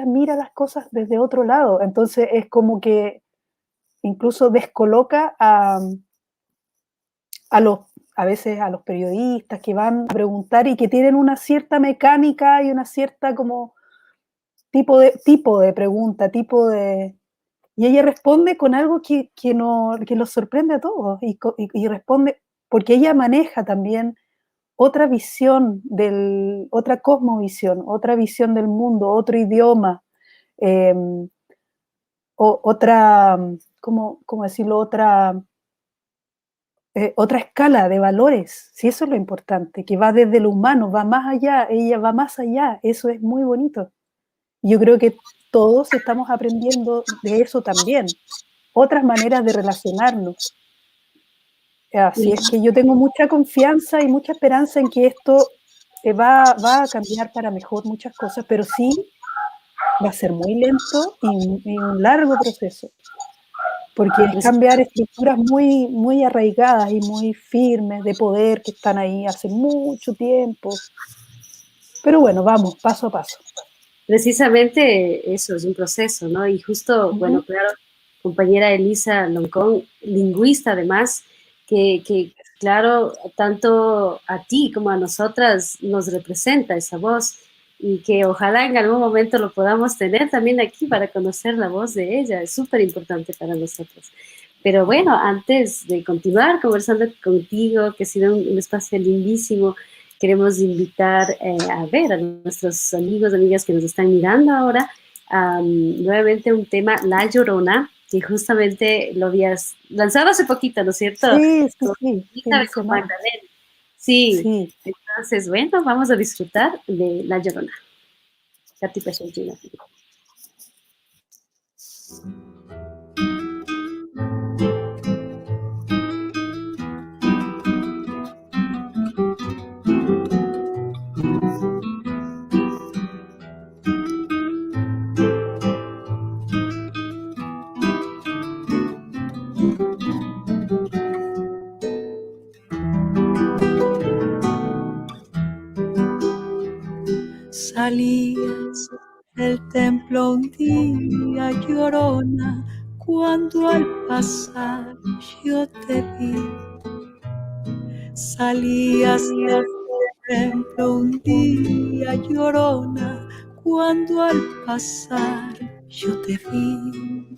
mira las cosas desde otro lado. Entonces es como que incluso descoloca a veces a los periodistas que van a preguntar y que tienen una cierta mecánica y una cierta como tipo de pregunta, y ella responde con algo que los sorprende a todos, y responde porque ella maneja también otra visión, otra cosmovisión, otra visión del mundo, otro idioma, otra, ¿cómo decirlo? Otra escala de valores. Si eso es lo importante, que va desde lo humano, va más allá, ella va más allá, eso es muy bonito. Yo creo que todos estamos aprendiendo de eso también, otras maneras de relacionarnos. Así es que yo tengo mucha confianza y mucha esperanza en que esto va a cambiar para mejor muchas cosas, pero sí va a ser muy lento y un largo proceso, porque es cambiar estructuras muy arraigadas y muy firmes de poder que están ahí hace mucho tiempo. Pero bueno, vamos, paso a paso. Precisamente eso es un proceso, ¿no? Y justo, bueno, claro, compañera Elisa Loncón, lingüista además, que claro, tanto a ti como a nosotras nos representa esa voz y que ojalá en algún momento lo podamos tener también aquí para conocer la voz de ella, es súper importante para nosotros. Pero bueno, antes de continuar conversando contigo, que ha sido un espacio lindísimo, queremos invitar a ver a nuestros amigos, amigas que nos están mirando ahora, nuevamente un tema, La Llorona, que justamente lo habías lanzado hace poquito, ¿no es cierto? Sí. Con Magdalena. Sí. Entonces, bueno, vamos a disfrutar de La Llorona. Katy Pechonchina. Salías del templo un día, Llorona, cuando al pasar yo te vi. Salías del templo un día, Llorona, cuando al pasar yo te vi.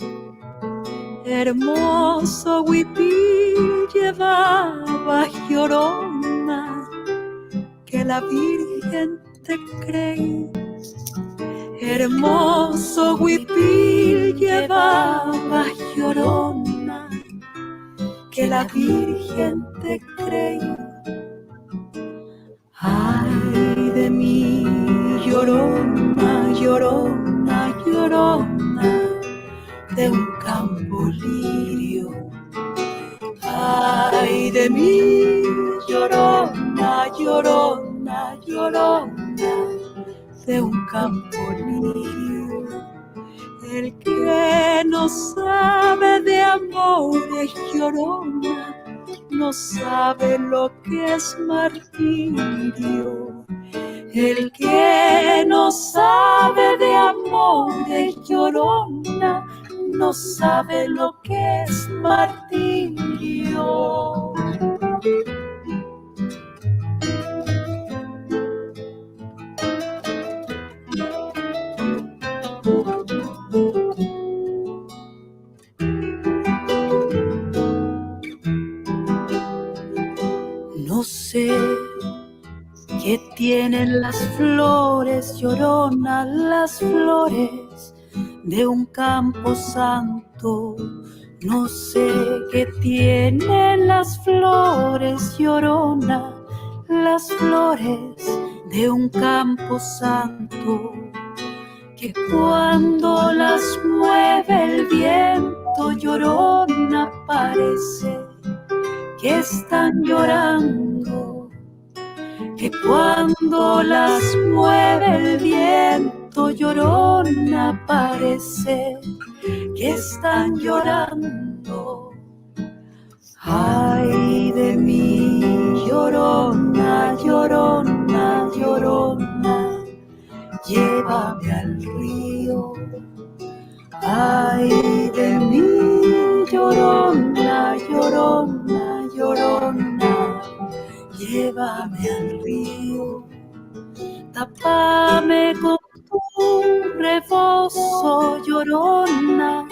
Hermoso huipil llevaba, Llorona, que la Virgen te creí. Hermoso huipil llevaba, Llorona, que la Virgen te creí. Ay de mí, Llorona, Llorona, Llorona, de un campo lirio. Ay de mí, Llorona, Llorona, Llorona, de un campo lirio. El que no sabe de amores, Llorona, no sabe lo que es martirio. El que no sabe de amores, Llorona, no sabe lo que es martirio. No sé qué tienen las flores, Llorona, las flores de un campo santo. No sé qué tienen las flores, Llorona, las flores de un campo santo, que cuando las mueve el viento, Llorona, parece que están llorando, que cuando las mueve el viento, Llorona, parece que están llorando. Ay de mí, Llorona, Llorona, Llorona, llévame al río. Ay de mí, Llorona, Llorona, Llorona, llévame al río. Tápame con tu rebozo, Llorona,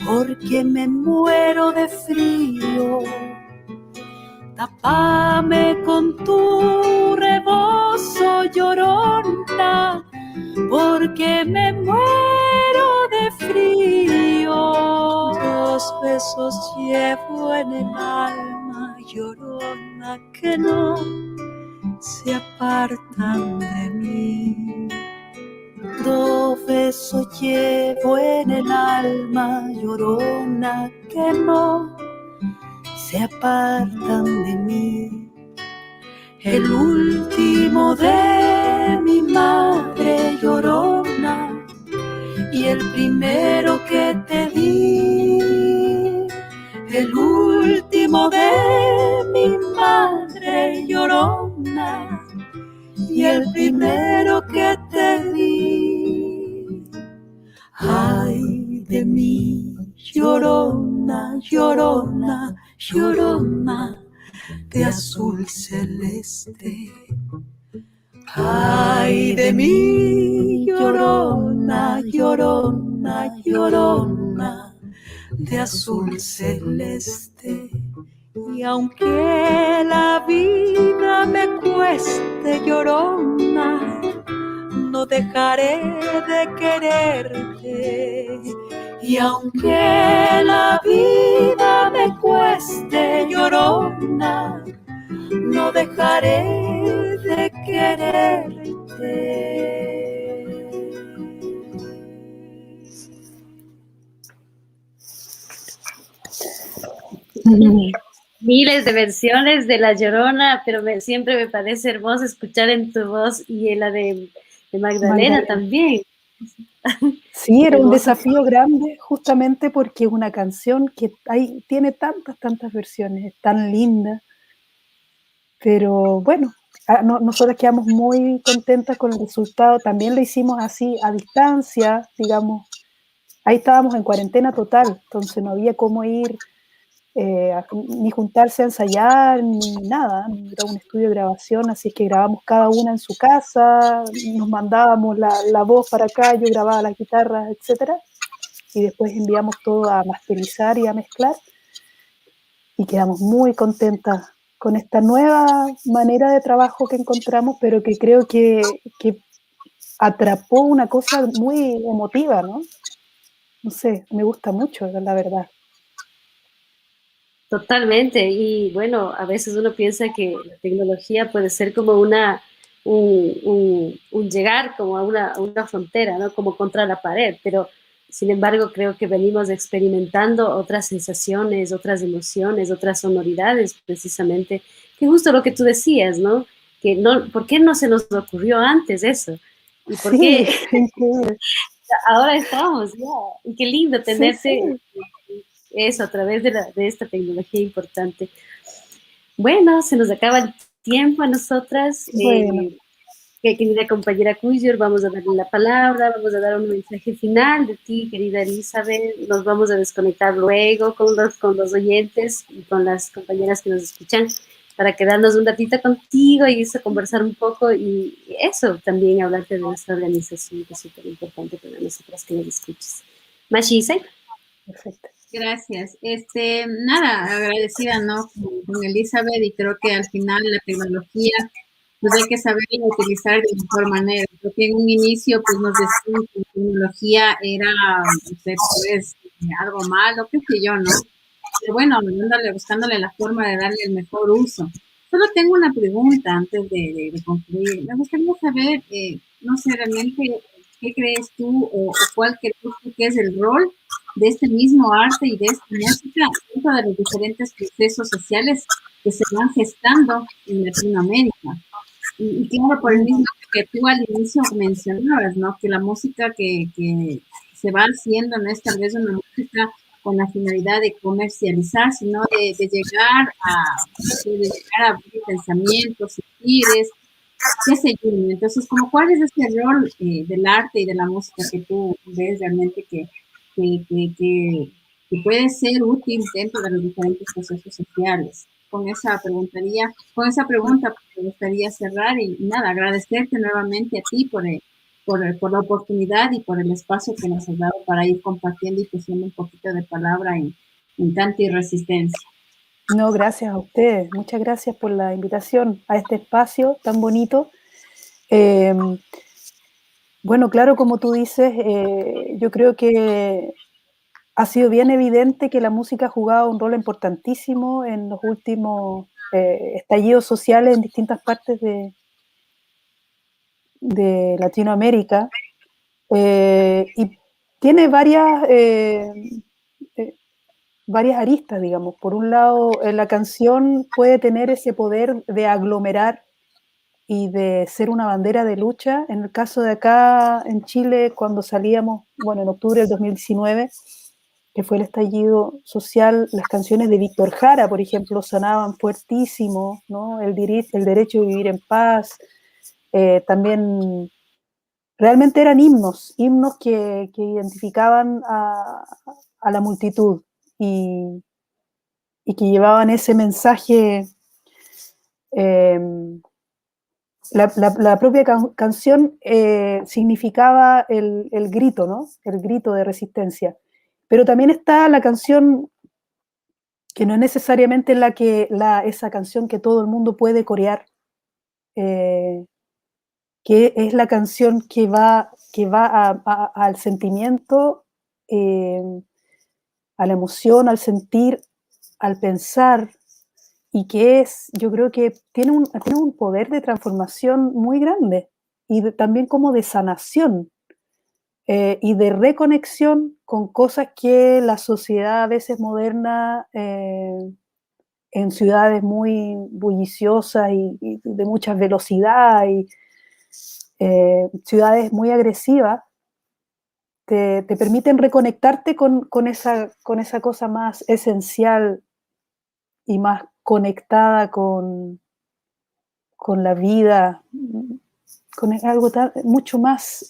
porque me muero de frío. Tápame con tu rebozo, Llorona, porque me muero de frío. Dos besos llevo en el alma, Llorona, que no se apartan de mí. Dos eso llevo en el alma, llorona, que no se apartan de mí. El último de mi madre llorona y el primero que te di. El último de mi madre llorona y el primero que te di. Ay de mí, llorona, llorona, llorona de azul celeste. Ay de mí, llorona, llorona, llorona de azul celeste. Y aunque la vida me cueste, llorona, no dejaré de quererte. Y aunque la vida me cueste, llorona, no dejaré de quererte. Miles de versiones de La Llorona, pero siempre me parece hermoso escuchar en tu voz y en la de Magdalena también. Sí, era un desafío grande, justamente porque es una canción que tiene tantas versiones, es tan linda. Pero bueno, nosotros quedamos muy contentas con el resultado. También lo hicimos así, a distancia, digamos. Ahí estábamos en cuarentena total, entonces no había cómo ir ni juntarse a ensayar, ni nada. Era un estudio de grabación, así que grabamos cada una en su casa, nos mandábamos la voz para acá, yo grababa las guitarras, etcétera, y después enviamos todo a masterizar y a mezclar, y quedamos muy contentas con esta nueva manera de trabajo que encontramos, pero que creo que atrapó una cosa muy emotiva, ¿no? No sé, me gusta mucho, la verdad. Totalmente, y bueno, a veces uno piensa que la tecnología puede ser como un llegar como a una frontera, ¿no? Como contra la pared, pero sin embargo creo que venimos experimentando otras sensaciones, otras emociones, otras sonoridades, precisamente, que justo lo que tú decías, ¿no? Que no, ¿por qué no se nos ocurrió antes eso? ¿Y por qué ahora estamos? Y qué lindo tenerte eso a través de esta tecnología importante. Bueno, se nos acaba el tiempo a nosotras. Bueno. Querida compañera Cuyur, vamos a darle la palabra, vamos a dar un mensaje final de ti, querida Elizabeth. Nos vamos a desconectar luego con los oyentes y con las compañeras que nos escuchan para quedarnos un ratito contigo y eso, conversar un poco y eso, también hablarte de nuestra organización, que es súper importante para nosotras que nos escuches. Mashisa. Perfecto. Gracias. Nada, agradecida, ¿no? Con Elizabeth, y creo que al final la tecnología, pues hay que saberla utilizar de mejor manera. Creo que en un inicio, pues nos decían que la tecnología era, no sé, pues, algo malo, qué sé yo, ¿no? Pero bueno, buscándole la forma de darle el mejor uso. Solo tengo una pregunta antes de concluir. Me gustaría saber, no sé, realmente, ¿qué crees tú o cuál crees tú que es el rol de este mismo arte y de esta música dentro de los diferentes procesos sociales que se van gestando en Latinoamérica? Y claro, por el mismo que tú al inicio mencionabas, ¿no? Que la música que se va haciendo no es tal vez una música con la finalidad de comercializar, sino de llegar a abrir pensamientos, sentires, qué sé yo. Entonces, ¿cuál es este rol del arte y de la música que tú ves realmente que puede ser útil dentro de los diferentes procesos sociales? Con esa pregunta me gustaría cerrar y nada, agradecerte nuevamente a ti por la oportunidad y por el espacio que nos has dado para ir compartiendo y pusiendo un poquito de palabra en canto y resistencia. No, gracias a ustedes. Muchas gracias por la invitación a este espacio tan bonito. Bueno, claro, como tú dices, yo creo que ha sido bien evidente que la música ha jugado un rol importantísimo en los últimos estallidos sociales en distintas partes de Latinoamérica. Y tiene varias aristas, digamos. Por un lado, la canción puede tener ese poder de aglomerar y de ser una bandera de lucha. En el caso de acá en Chile, cuando salíamos, bueno, en octubre del 2019, que fue el estallido social, las canciones de Víctor Jara, por ejemplo, sonaban fuertísimo, ¿no? El derecho de vivir en paz, también realmente eran himnos que identificaban a la multitud y que llevaban ese mensaje. La propia canción significaba el grito, ¿no? El grito de resistencia. Pero también está la canción que no es necesariamente esa canción que todo el mundo puede corear, que es la canción que va al sentimiento, a la emoción, al sentir, al pensar, y que yo creo que tiene un poder de transformación muy grande, y también como de sanación, y de reconexión con cosas que la sociedad a veces moderna, en ciudades muy bulliciosas y de mucha velocidad, y ciudades muy agresivas, te permiten reconectarte con esa cosa más esencial y más conectada con la vida, con algo mucho más,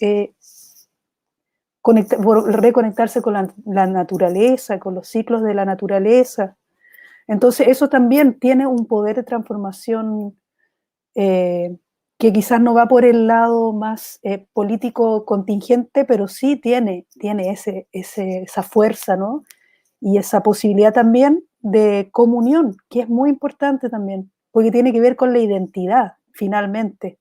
reconectarse con la naturaleza, con los ciclos de la naturaleza. Entonces eso también tiene un poder de transformación, que quizás no va por el lado más político contingente, pero sí tiene esa fuerza, ¿no? Y esa posibilidad también de comunión, que es muy importante también, porque tiene que ver con la identidad, finalmente,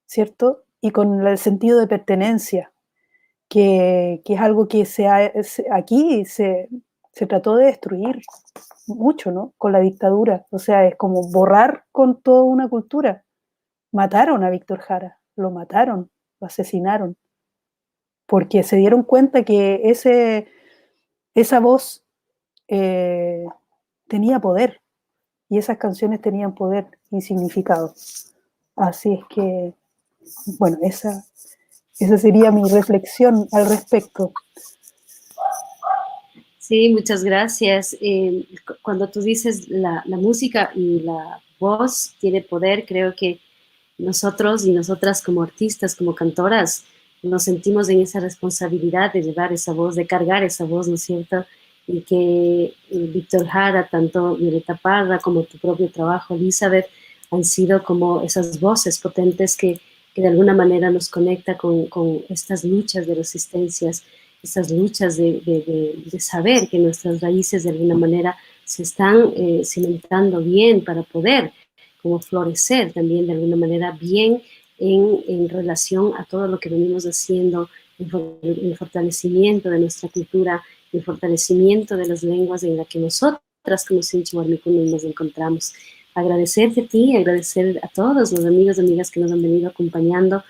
¿cierto? Y con el sentido de pertenencia, que es algo que aquí se trató de destruir mucho, ¿no? Con la dictadura. O sea, es como borrar con toda una cultura. Mataron a Víctor Jara, lo mataron, lo asesinaron, porque se dieron cuenta que esa voz tenía poder, y esas canciones tenían poder y significado. Así es que, bueno, esa sería mi reflexión al respecto. Sí, muchas gracias. Cuando tú dices la música y la voz tiene poder, creo que nosotros y nosotras como artistas, como cantoras, nos sentimos en esa responsabilidad de llevar esa voz, de cargar esa voz, ¿no es cierto? Y que Víctor Jara, tanto Violeta Parra como tu propio trabajo, Elizabeth, han sido como esas voces potentes que de alguna manera nos conecta con estas luchas de resistencias, estas luchas de saber que nuestras raíces de alguna manera se están cimentando bien para poder como florecer también de alguna manera bien en relación a todo lo que venimos haciendo, el fortalecimiento de nuestra cultura, el fortalecimiento de las lenguas en las que nosotras como Sinchi Warmicuna nos encontramos. Agradecerte a ti, agradecer a todos los amigos y amigas que nos han venido acompañando,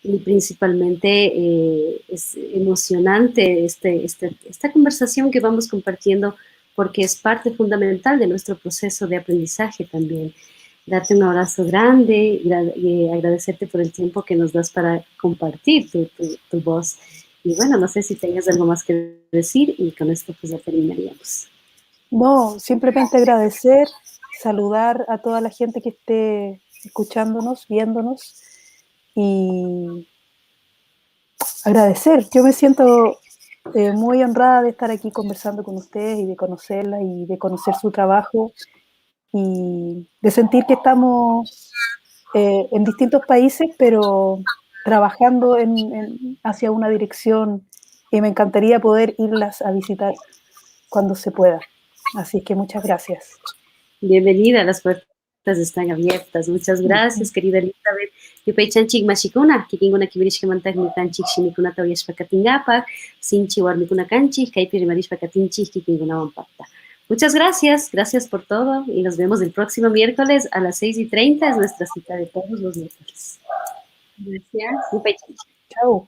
y principalmente es emocionante esta conversación que vamos compartiendo, porque es parte fundamental de nuestro proceso de aprendizaje también. Darte un abrazo grande y agradecerte por el tiempo que nos das para compartir tu voz. Y bueno, no sé si tengas algo más que decir, y con esto pues ya terminaríamos. No, simplemente agradecer, saludar a toda la gente que esté escuchándonos, viéndonos, y agradecer. Yo me siento muy honrada de estar aquí conversando con ustedes y de conocerla y de conocer su trabajo, y de sentir que estamos en distintos países, pero trabajando hacia una dirección, y me encantaría poder irlas a visitar cuando se pueda. Así que muchas gracias. Bienvenida, las puertas están abiertas. Muchas gracias, querida Elizabeth. Yupaychanchik mashikuna, kikinguna kibirishkamantak nitanchik shinikuna tawyashpakatingapaj, sinchi warmikuna kanchik, kaypi rimarishpakatinchik kikinguna wampakta. Muchas gracias por todo, y nos vemos el próximo miércoles a las 6:30, es nuestra cita de todos los miércoles. Gracias. Yupaychanchik. Chao.